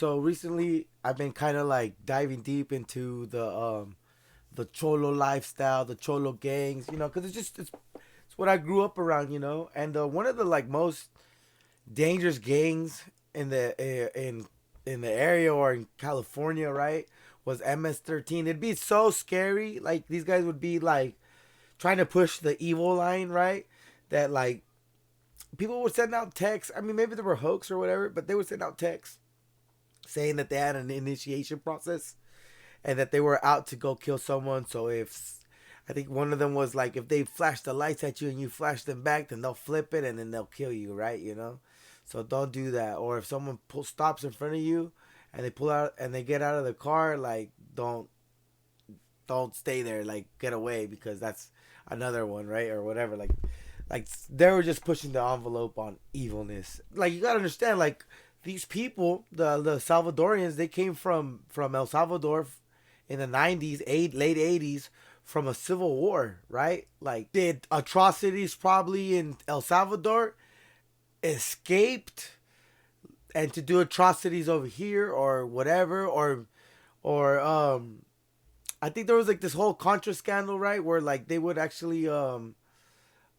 So recently I've been kind of like diving deep into the cholo lifestyle, the cholo gangs, because it's what I grew up around, and one of the like most dangerous gangs in the area or in California, right, was MS-13. It'd be so scary. Like these guys would be like trying to push the evil line, right? That like people would send out texts. I mean, maybe they were hoax or whatever, but they would send out texts saying that they had an initiation process and that they were out to go kill someone. So if I think one of them was like, if they flash the lights at you and you flash them back, then they'll flip it and then they'll kill you, right? So don't do that. Or if someone stops in front of you and they pull out and they get out of the car, like don't stay there. Like get away because that's another one, right? Or whatever. Like they were just pushing the envelope on evilness. Like you gotta understand, like these people, the Salvadorians, they came from El Salvador in the '90s, late '80s, from a civil war, right? Like did atrocities probably in El Salvador, escaped, and to do atrocities over here or whatever, or I think there was like this whole Contra scandal, right, where like they would actually um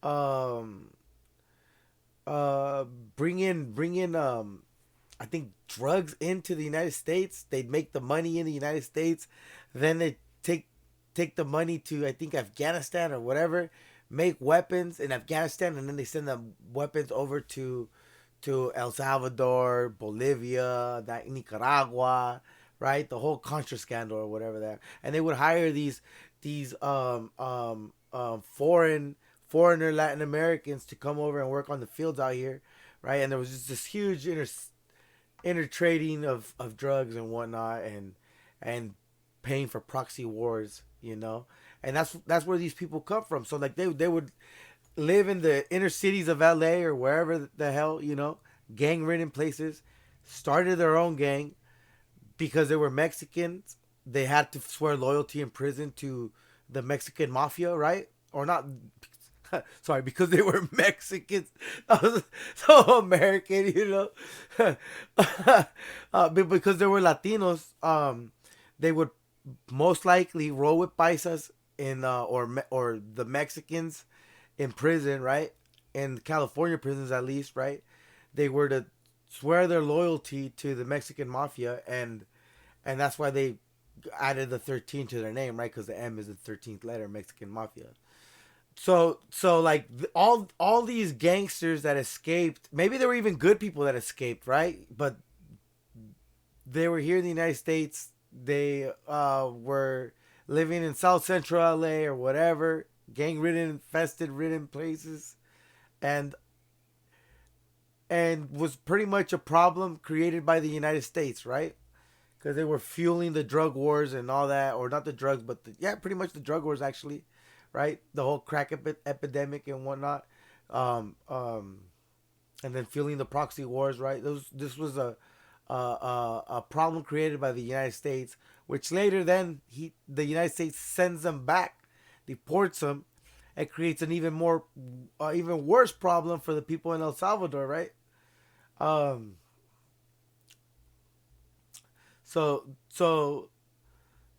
uh bring in I think drugs into the United States. They'd make the money in the United States, then they take the money to I think Afghanistan or whatever, make weapons in Afghanistan, and then they send the weapons over to El Salvador, Bolivia, Nicaragua, right? The whole Contra scandal or whatever that, and they would hire these foreigner Latin Americans to come over and work on the fields out here, right? And there was just this huge intertrading of drugs and whatnot, and paying for proxy wars, and that's where these people come from. So like they would live in the inner cities of LA or wherever the hell, gang ridden places, started their own gang because they were Mexicans. They had to swear loyalty in prison to the Mexican mafia, right? Or not, sorry, because they were Mexicans. So American, but because they were Latinos, they would most likely roll with paisas in or the Mexicans in prison, right? In California prisons, at least, right? They were to swear their loyalty to the Mexican mafia, and that's why they added the 13 to their name, right? Because the M is the 13th letter, Mexican mafia. So like all these gangsters that escaped, maybe there were even good people that escaped, right? But they were here in the United States. They were living in South Central LA or whatever, gang ridden, infested ridden places, and was pretty much a problem created by the United States, right? Because they were fueling the drug wars and all that, or not the drugs, but yeah, pretty much the drug wars actually, right? The whole crack epidemic and whatnot, um, um, and then fueling the proxy wars, right? This was a problem created by the United States, which later then the United States sends them back, deports them, and creates an even worse problem for the people in El Salvador, right? Um, so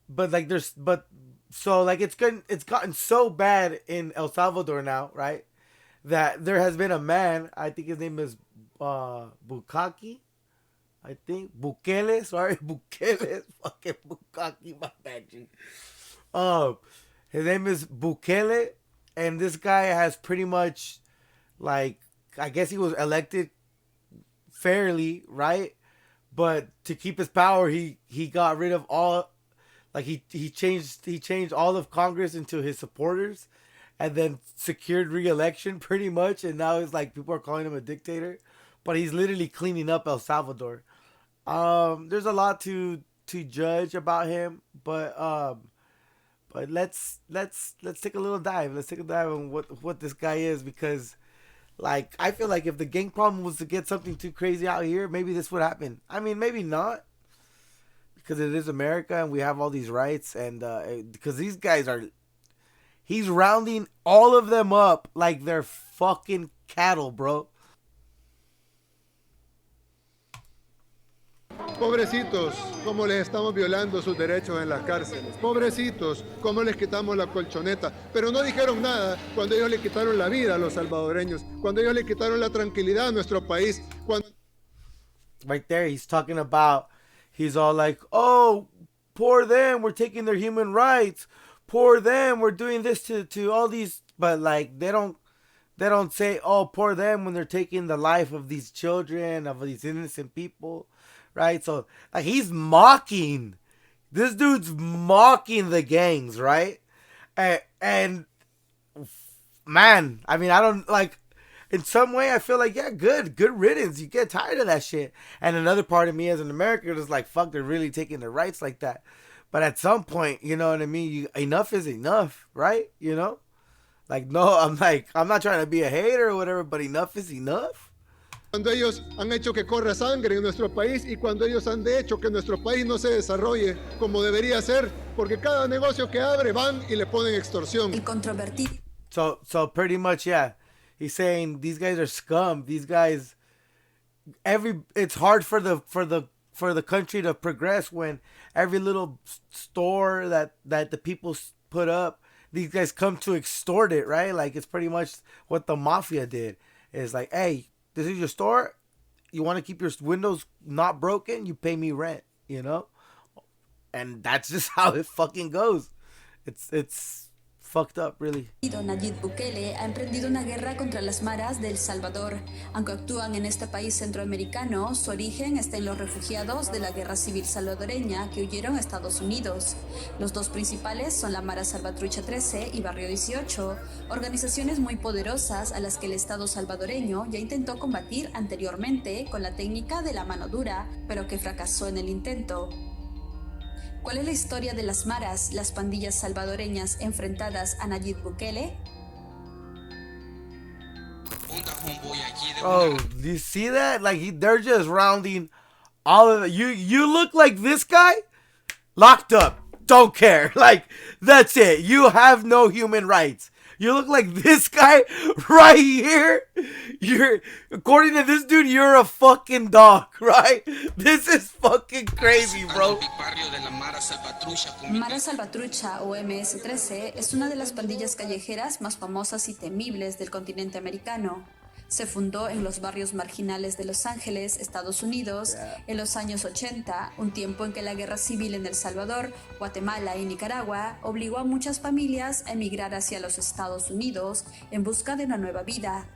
but like there's but so like it's gotten so bad in El Salvador now, right? That there has been a man, I think his name is Bukaki, I think Bukele, sorry, Bukele, fucking Bukaki, my bad. Um, his name is Bukele, and this guy has pretty much, like, I guess he was elected fairly, right? But to keep his power, he got rid of all, like he changed all of Congress into his supporters, and then secured re-election pretty much, and now it's like people are calling him a dictator, but he's literally cleaning up El Salvador. There's a lot to judge about him, but let's take a little dive. Let's take a dive on what this guy is, because like I feel like if the gang problem was to get something too crazy out here, maybe this would happen. I mean, maybe not, because it is America and we have all these rights, and because these guys are, he's rounding all of them up like they're fucking cattle, bro. Pobrecitos, cómo les estamos violando sus derechos en las cárceles. Pobrecitos, cómo les quitamos la colchoneta. Pero no dijeron nada cuando ellos le quitaron la vida a los salvadoreños, cuando ellos le quitaron la tranquilidad a nuestro país. Right there, he's talking about, he's all like, oh, poor them, we're taking their human rights. Poor them, we're doing this to all these. But like, they don't say, oh, poor them, when they're taking the life of these children, of these innocent people, right? So like, he's mocking, this dude's mocking the gangs, right? And man, I mean, I don't like, in some way I feel like, yeah, good riddance. You get tired of that shit. And another part of me as an American is like, fuck, they're really taking their rights like that. But at some point, you know what I mean, enough is enough, right? You know, like, no, I'm not trying to be a hater or whatever, but enough is enough. Cuando ellos han hecho que corra sangre en nuestro país y cuando ellos han hecho que nuestro país no se desarrolle como debería ser, porque cada negocio que abre van y le ponen extorsión. El controvertido. So pretty much, yeah, he's saying these guys are scum. These guys, it's hard for the country to progress when every little store that the people put up, these guys come to extort it, right? Like, it's pretty much what the mafia did. It's like, hey, this is your store. You want to keep your windows not broken? You pay me rent, you know? And that's just how it fucking goes. It's fucked up, really. NAYIB Bukele ha emprendido una guerra contra las maras de El Salvador. Aunque actúan en este país centroamericano, su origen está en los refugiados de la guerra civil salvadoreña que huyeron a Estados Unidos. Los dos principales son la Mara Salvatrucha 13 y Barrio 18, organizaciones muy poderosas a las que el Estado salvadoreño ya intentó combatir anteriormente con la técnica de la mano dura, pero que fracasó en el intento. ¿Cuál es la historia de las maras, las pandillas salvadoreñas enfrentadas a NAYIB Bukele? Oh, do you see that? Like, they're just rounding all of it. You look like this guy, locked up, don't care. Like, that's it. You have no human rights. You look like this guy right here. According to this dude, you're a fucking dog, right? This is fucking crazy, bro. Mara Salvatrucha o MS-13 es una de las pandillas callejeras más famosas y temibles del continente americano. Se fundó en los barrios marginales de Los Ángeles, Estados Unidos, en los años 80, un tiempo en que la guerra civil en El Salvador, Guatemala y Nicaragua obligó a muchas familias a emigrar hacia los Estados Unidos en busca de una nueva vida.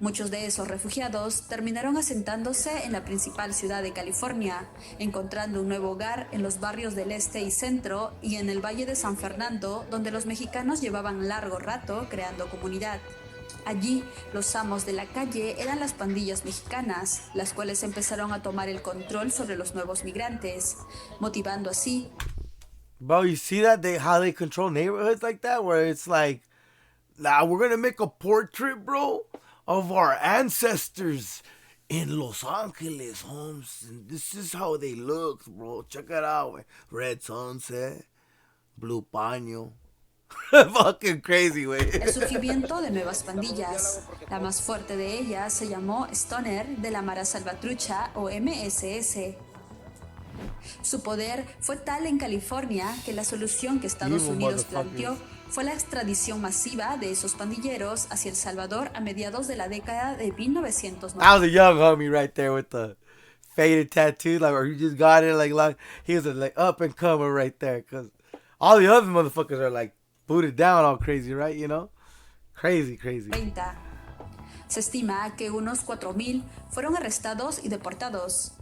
Muchos de esos refugiados terminaron asentándose en la principal ciudad de California, encontrando un nuevo hogar en los barrios del este y centro y en el Valle de San Fernando, donde los mexicanos llevaban largo rato creando comunidad. Allí, los amos de la calle eran las pandillas mexicanas, las cuales empezaron a tomar el control sobre los nuevos migrantes, motivando así. Bro, you see that? How they control neighborhoods like that? Where it's like, nah, we're gonna make a portrait, bro, of our ancestors in Los Angeles, Holmes. And this is how they look, bro. Check it out. Red sunset, blue paño. Fucking crazy, güey. El surgimiento de nuevas pandillas. La más fuerte de ellas se llamó Stoner de la Mara Salvatrucha o MSS. Su poder fue tal en California que la solución que Estados Unidos planteó fue la extradición masiva de esos pandilleros hacia El Salvador a mediados de la década de 1990. I was a young homie right there with the faded tattoo, like, or you just got it, like he was a, like, up and comer right there, because all the other motherfuckers are like booted down all crazy, right? You know, crazy. Se estima que unos 4,000 fueron arrestados y deportados.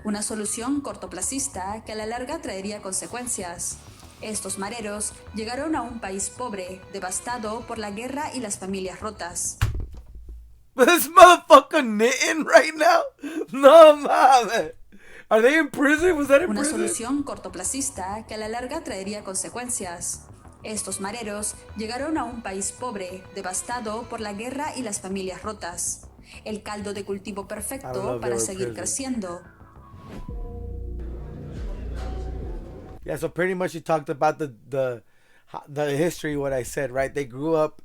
Una solución cortoplacista que a la larga traería consecuencias. Estos mareros llegaron a un país pobre, devastado por la guerra y las familias rotas. This motherfucker knitting right now? No mames. Are they in prison? Was that in prison? Una solución cortoplacista que a la larga traería consecuencias. Estos mareros llegaron a un país pobre, devastado por la guerra y las familias rotas. El caldo de cultivo perfecto para seguir creciendo. Yeah, so pretty much you talked about the history, what I said, right? They grew up,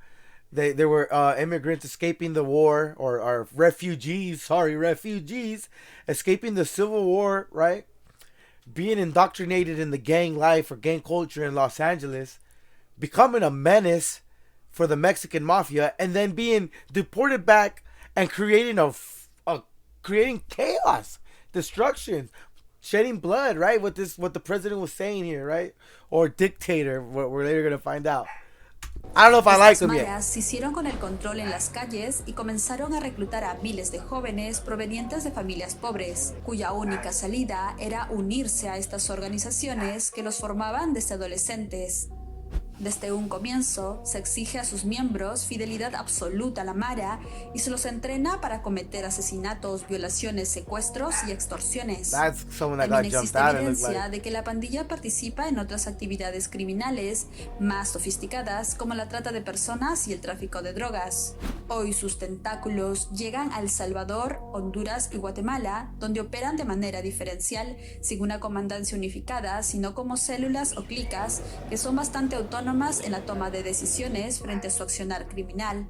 they were immigrants escaping the war, or refugees escaping the Civil War, right? being indoctrinated in the gang life or gang culture in Los Angeles, becoming a menace for the Mexican mafia, and then being deported back and creating creating chaos, destruction, shedding blood, right? What the president was saying here, right? Or dictator, what we're later gonna find out. I don't know if I like them yet. Las maras se hicieron con el control en las calles y comenzaron a reclutar a miles de jóvenes provenientes de familias pobres, cuya única salida era unirse a estas organizaciones que los formaban desde adolescentes. Desde un comienzo, se exige a sus miembros fidelidad absoluta a la Mara y se los entrena para cometer asesinatos, violaciones, secuestros y extorsiones. También existe evidencia de que la pandilla participa en otras actividades criminales más sofisticadas como la trata de personas y el tráfico de drogas. Hoy sus tentáculos llegan a El Salvador, Honduras y Guatemala, donde operan de manera diferencial, sin una comandancia unificada, sino como células o clicas que son bastante autónomas en la toma de decisiones frente a su accionar criminal.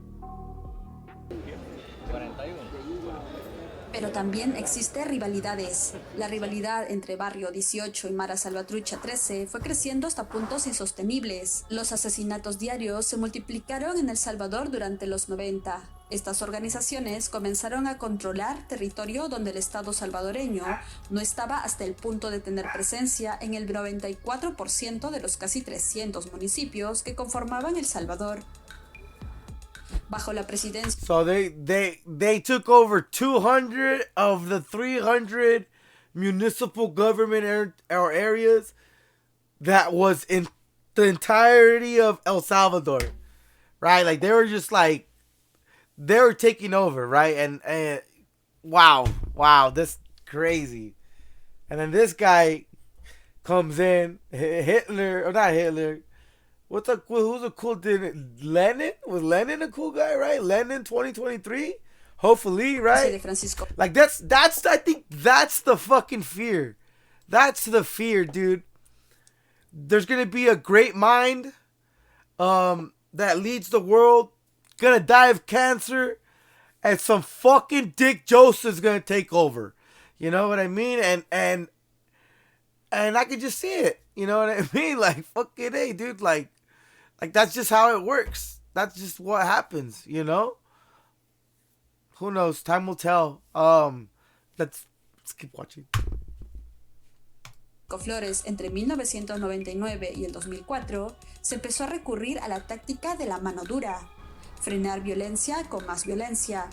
Pero también existe rivalidades. La rivalidad entre Barrio 18 y Mara Salvatrucha 13 fue creciendo hasta puntos insostenibles. Los asesinatos diarios se multiplicaron en El Salvador durante los 90. Estas organizaciones comenzaron a controlar territorio donde el Estado salvadoreño no estaba hasta el punto de tener presencia en el 94% de los casi 300 municipios que conformaban El Salvador. Bajo la presidencia. So they took over 200 of the 300 municipal government areas that was in the entirety of El Salvador, right? Like they were just like they were taking over, right? And wow, this crazy. And then this guy comes in, Hitler, or not Hitler. Who's a cool dude? Lenin? Was Lenin a cool guy, right? Lenin 2023? Hopefully, right? Like that's I think that's the fucking fear. That's the fear, dude. There's gonna be a great mind that leads the world, gonna die of cancer, and some fucking Dick Joseph's gonna take over. You know what I mean? And I can just see it. You know what I mean? Like fucking hey, dude, like that's just how it works. That's just what happens, you know? Who knows? Time will tell. Let's keep watching. Flores entre 1999 y el 2004, se empezó a recurrir a la táctica de la mano dura, frenar violencia con más violencia.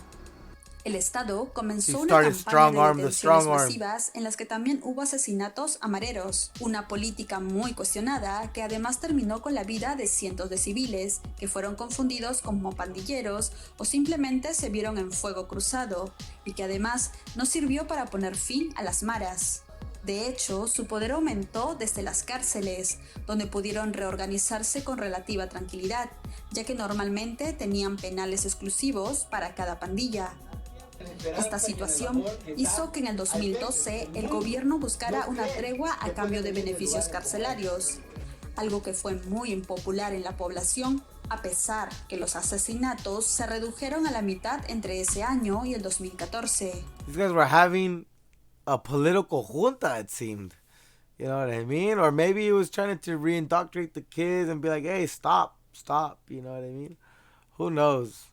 El Estado comenzó una campaña de detenciones masivas en las que también hubo asesinatos a mareros, una política muy cuestionada que además terminó con la vida de cientos de civiles que fueron confundidos como pandilleros o simplemente se vieron en fuego cruzado y que además no sirvió para poner fin a las maras. De hecho, su poder aumentó desde las cárceles, donde pudieron reorganizarse con relativa tranquilidad, ya que normalmente tenían penales exclusivos para cada pandilla. Esta situación hizo que en el 2012 el gobierno buscara una tregua a cambio de beneficios carcelarios, algo que fue muy impopular en la población, a pesar que los asesinatos se redujeron a la mitad entre ese año y el 2014. These guys were having a political junta, it seemed. You know what I mean? Or maybe he was trying to re-indoctrinate the kids and be like, hey, stop. You know what I mean? Who knows?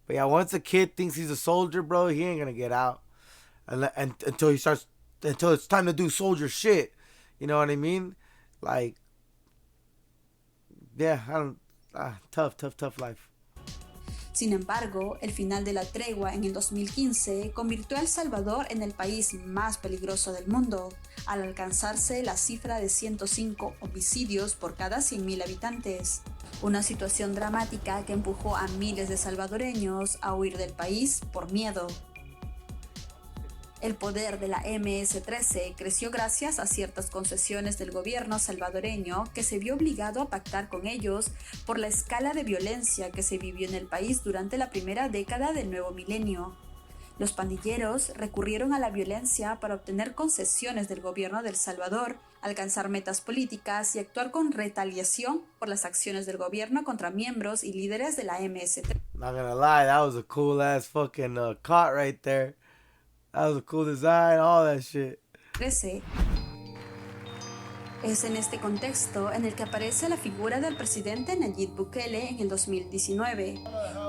But yeah, once a kid thinks he's a soldier, bro, he ain't gonna get out. And until it's time to do soldier shit. You know what I mean? Like, yeah, tough life. Sin embargo, el final de la tregua en el 2015 convirtió a El Salvador en el país más peligroso del mundo, al alcanzarse la cifra de 105 homicidios por cada 100.000 habitantes. Una situación dramática que empujó a miles de salvadoreños a huir del país por miedo. El poder de la MS-13 creció gracias a ciertas concesiones del gobierno salvadoreño que se vio obligado a pactar con ellos por la escala de violencia que se vivió en el país durante la primera década del nuevo milenio. Los pandilleros recurrieron a la violencia para obtener concesiones del gobierno de El Salvador, alcanzar metas políticas y actuar con retaliación por las acciones del gobierno contra miembros y líderes de la MS-13. Not gonna lie, that was a cool ass fucking cart right there. That was a cool design, all that shit. crece. Es en este contexto en el que aparece la figura del presidente Nayib Bukele en el 2019.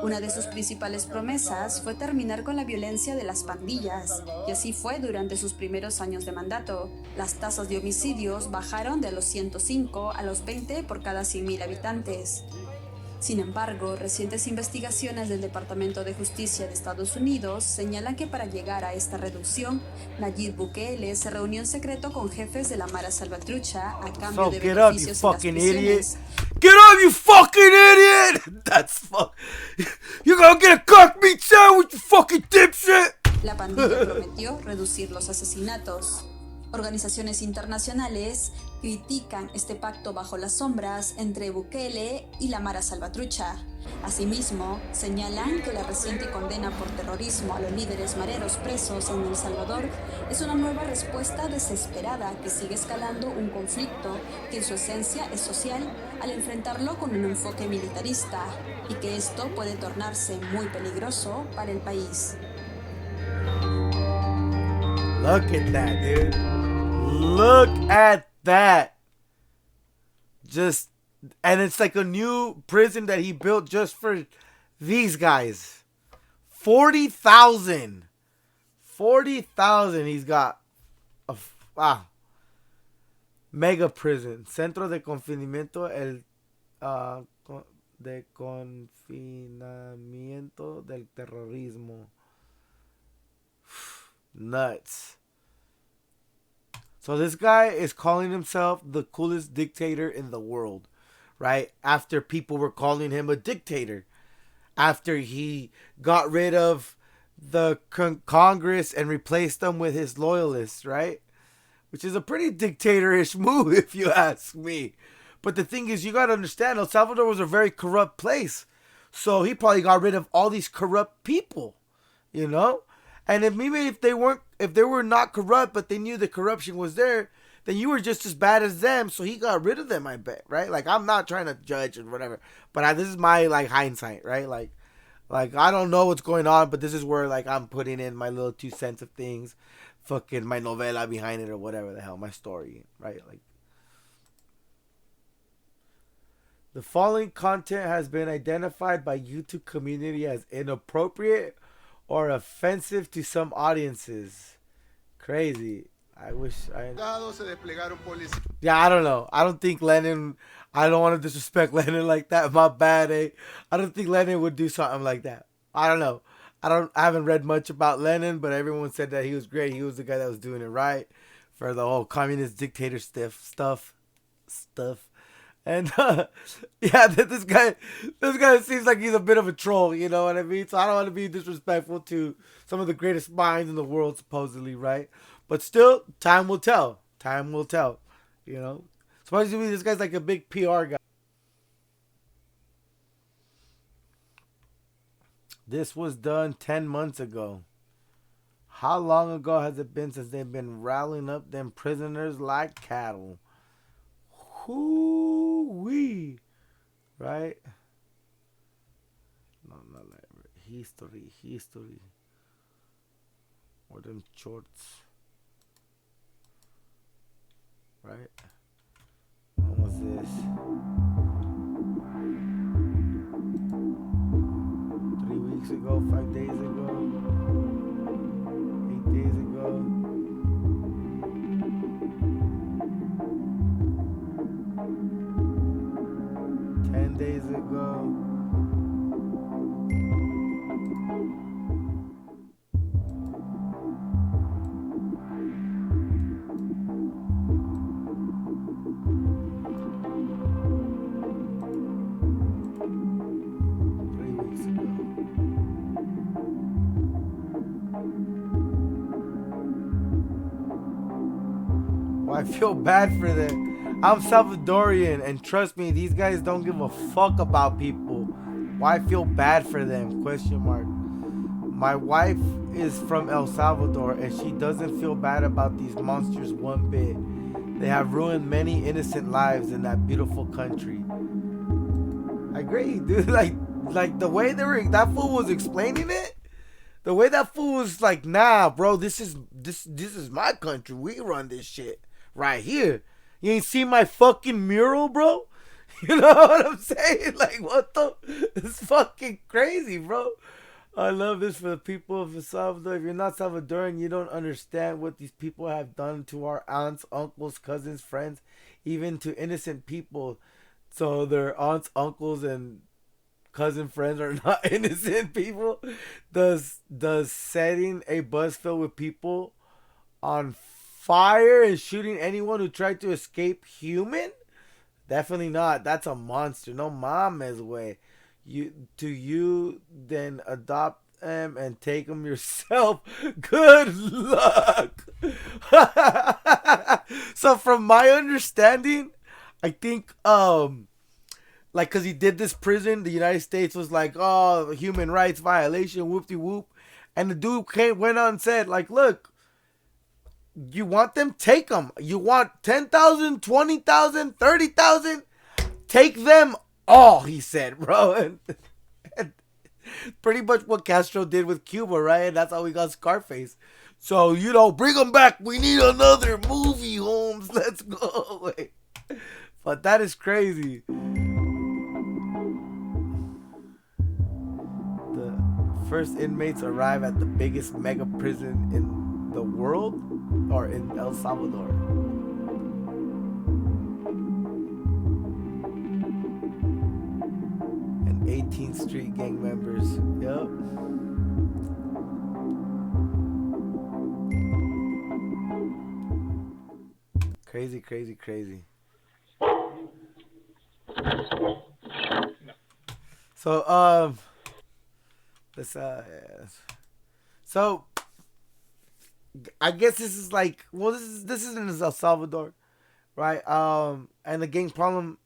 Una de sus principales promesas fue terminar con la violencia de las pandillas, y así fue durante sus primeros años de mandato. Las tasas de homicidios bajaron de los 105 a los 20 por cada 100.000 habitantes. Sin embargo, recientes investigaciones del Departamento de Justicia de Estados Unidos señalan que para llegar a esta reducción, Nayib Bukele se reunió en secreto con jefes de la Mara Salvatrucha a cambio de beneficios en las prisiones. Get up, you fucking idiot! That's fuck. You're gonna get a cock meat sandwich, you fucking dipshit! La pandilla prometió reducir los asesinatos. Organizaciones internacionales critican este pacto bajo las sombras entre Bukele y la Mara Salvatrucha. Asimismo, señalan que la reciente condena por terrorismo a los líderes mareros presos en El Salvador es una nueva respuesta desesperada que sigue escalando un conflicto que en su esencia es social al enfrentarlo con un enfoque militarista, y que esto puede tornarse muy peligroso para el país. Look at that, dude. Look at that. And it's like a new prison that he built just for these guys. 40,000. 40,000 he's got. Wow. Mega prison. Centro de confinamiento de confinamiento del terrorismo. Nuts. So this guy is calling himself the coolest dictator in the world, right? After people were calling him a dictator. After he got rid of the Congress and replaced them with his loyalists, right? Which is a pretty dictatorish move, if you ask me. But the thing is, you got to understand, El Salvador was a very corrupt place. So he probably got rid of all these corrupt people, you know? And if they were not corrupt, but they knew the corruption was there, then you were just as bad as them. So he got rid of them, I bet, right? Like, I'm not trying to judge or whatever, but this is my like hindsight, right? Like I don't know what's going on, but this is where like I'm putting in my little 2 cents of things, fucking my novela behind it or whatever the hell, my story, right? Like, the following content has been identified by YouTube community as inappropriate or offensive to some audiences. Crazy. I wish I... Yeah, I don't know. I don't think Lennon... I don't want to disrespect Lennon like that. My bad, eh? I don't think Lennon would do something like that. I don't know. I haven't read much about Lennon, but everyone said that he was great. He was the guy that was doing it right for the whole communist dictator stuff. And yeah, this guy seems like he's a bit of a troll, you know what I mean? So I don't want to be disrespectful to some of the greatest minds in the world, supposedly, right? But still, time will tell. Time will tell, you know? Supposedly, this guy's like a big PR guy. This was done 10 months ago. How long ago has it been since they've been rallying up them prisoners like cattle? Whoo-wee. Right? No, not like history. Or them shorts. Right? What was this? 3 weeks ago, 5 days ago, 8 days ago. 10 days ago. I feel bad for them. I'm Salvadorian, and trust me, these guys don't give a fuck about people. Why feel bad for them? Question mark. My wife is from El Salvador, and she doesn't feel bad about these monsters one bit. They have ruined many innocent lives in that beautiful country. I agree, dude. Like the way that fool was explaining it, The way that fool was like, nah, bro, this is my country. We run this shit right here. You ain't seen my fucking mural, bro? You know what I'm saying? Like, what the? It's fucking crazy, bro. I love this for the people of El Salvador. If you're not Salvadoran, you don't understand what these people have done to our aunts, uncles, cousins, friends, even to innocent people. So their aunts, uncles, and cousin friends are not innocent people. Does setting a bus filled with people on fire and shooting anyone who tried to escape human? Definitely not. That's a monster. No mames way. You then adopt them and take them yourself. Good luck. So from my understanding, I think like, cause he did this prison, the United States was like, oh, human rights violation, whoop de whoop, and the dude went on and said, like, look, you want them, take them. You want 10,000, 20,000, 30,000, take them all. He said, bro, and pretty much what Castro did with Cuba, right? And that's how we got Scarface. So, bring them back. We need another movie, Holmes. Let's go. But that is crazy. First inmates arrive at the biggest mega prison in the world, or in El Salvador. And 18th Street gang members. Yup. Crazy, crazy, crazy. So, let's so I guess this is like, well, this isn't El Salvador, right? And the gang problem,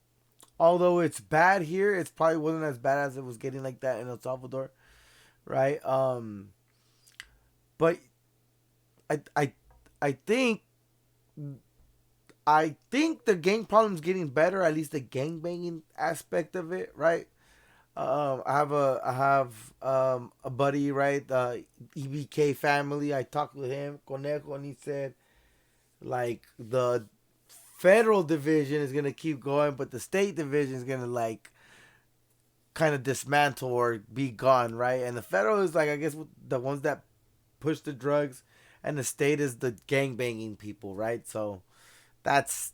although it's bad here, it's probably wasn't as bad as it was getting like that in El Salvador, right? But I I I think the gang problem's getting better, at least the gang banging aspect of it, right? I have a buddy, right? EBK family. I talked with him, Conejo, and he said, like, the federal division is gonna keep going, but the state division is gonna, like, kind of dismantle or be gone, right? And the federal is, like, I guess the ones that push the drugs, and the state is the gang banging people, right? So that's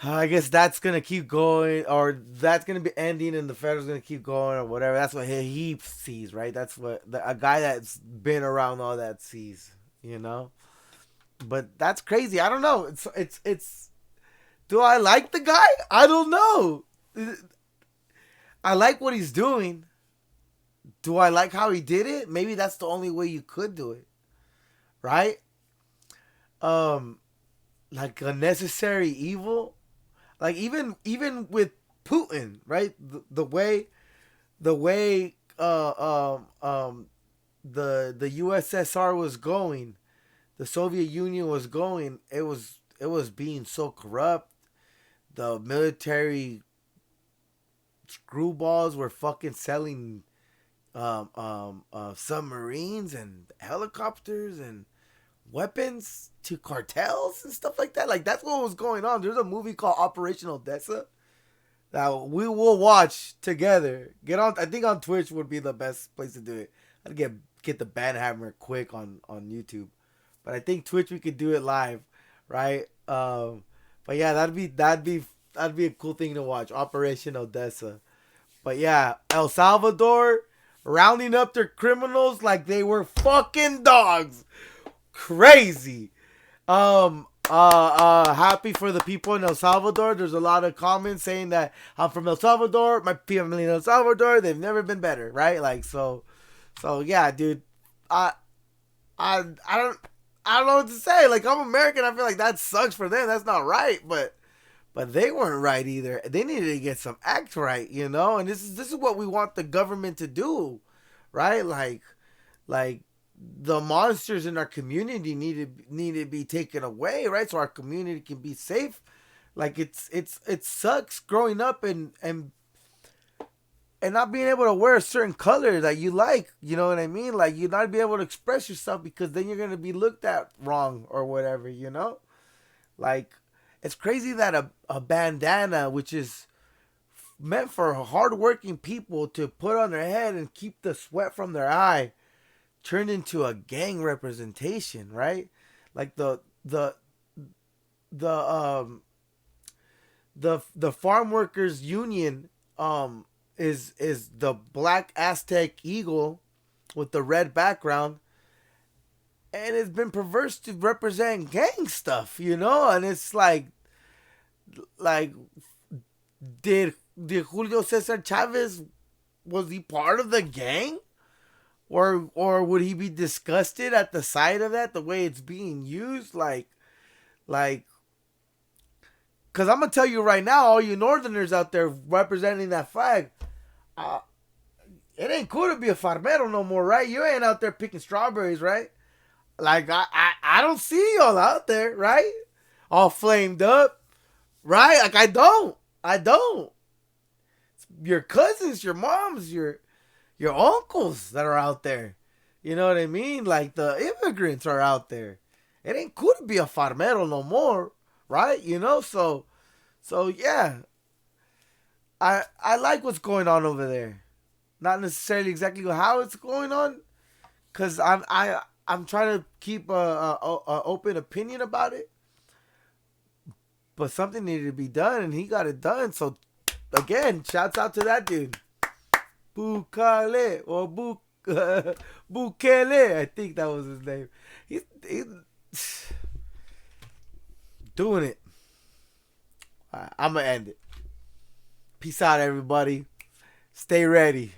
I guess that's gonna keep going, or that's gonna be ending, and the federal's gonna keep going, or whatever. That's what he sees, right? That's what a guy that's been around all that sees, But that's crazy. I don't know. It's. Do I like the guy? I don't know. I like what he's doing. Do I like how he did it? Maybe that's the only way you could do it, right? Like a necessary evil. Like even with Putin, right? The way the USSR was going, the Soviet Union was going, it was being so corrupt. The military screwballs were fucking selling submarines and helicopters and weapons to cartels and stuff like that. Like, that's what was going on. There's a movie called Operation Odessa that we will watch together. Get on. I think on Twitch would be the best place to do it. I'd get the banhammer quick on YouTube, but I think Twitch we could do it live, right? But yeah, that'd be a cool thing to watch. Operation Odessa. But yeah, El Salvador rounding up their criminals like they were fucking dogs. Crazy. Happy for the people in El Salvador. There's a lot of comments saying that I'm from El Salvador, my family in El Salvador, they've never been better, right? Like, so yeah, dude. I don't know what to say. Like, I'm American, I feel like that sucks for them. That's not right, but they weren't right either. They needed to get some act right, And this is what we want the government to do, right? Like the monsters in our community need to be taken away, right? So our community can be safe. Like, it sucks growing up and and not being able to wear a certain color that you like, you know what I mean? Like, you not be able to express yourself because then you're gonna be looked at wrong or whatever, you know? Like, it's crazy that a bandana, which is meant for hardworking people to put on their head and keep the sweat from their eye, turned into a gang representation, right? Like the the farm workers union is the black Aztec eagle with the red background, and it's been perverse to represent gang stuff, you know. And it's like did Julio Cesar Chavez, was he part of the gang, or would he be disgusted at the sight of that, the way it's being used, like because I'm gonna tell you right now, all you Northerners out there representing that flag, it ain't cool to be a farmero no more, right? You ain't out there picking strawberries, right? Like, I don't see y'all out there, right? All flamed up, right? Like, I don't. It's your cousins, your moms, your uncles that are out there. You know what I mean? Like, the immigrants are out there. It ain't cool to be a farmero no more, right? You know, so yeah. I like what's going on over there. Not necessarily exactly how it's going on, cause I'm trying to keep a open opinion about it. But something needed to be done, and he got it done. So again, shouts out to that dude, Bukele or Bukele. I think that was his name. He's doing it. I'm gonna end it. Peace out, everybody. Stay ready.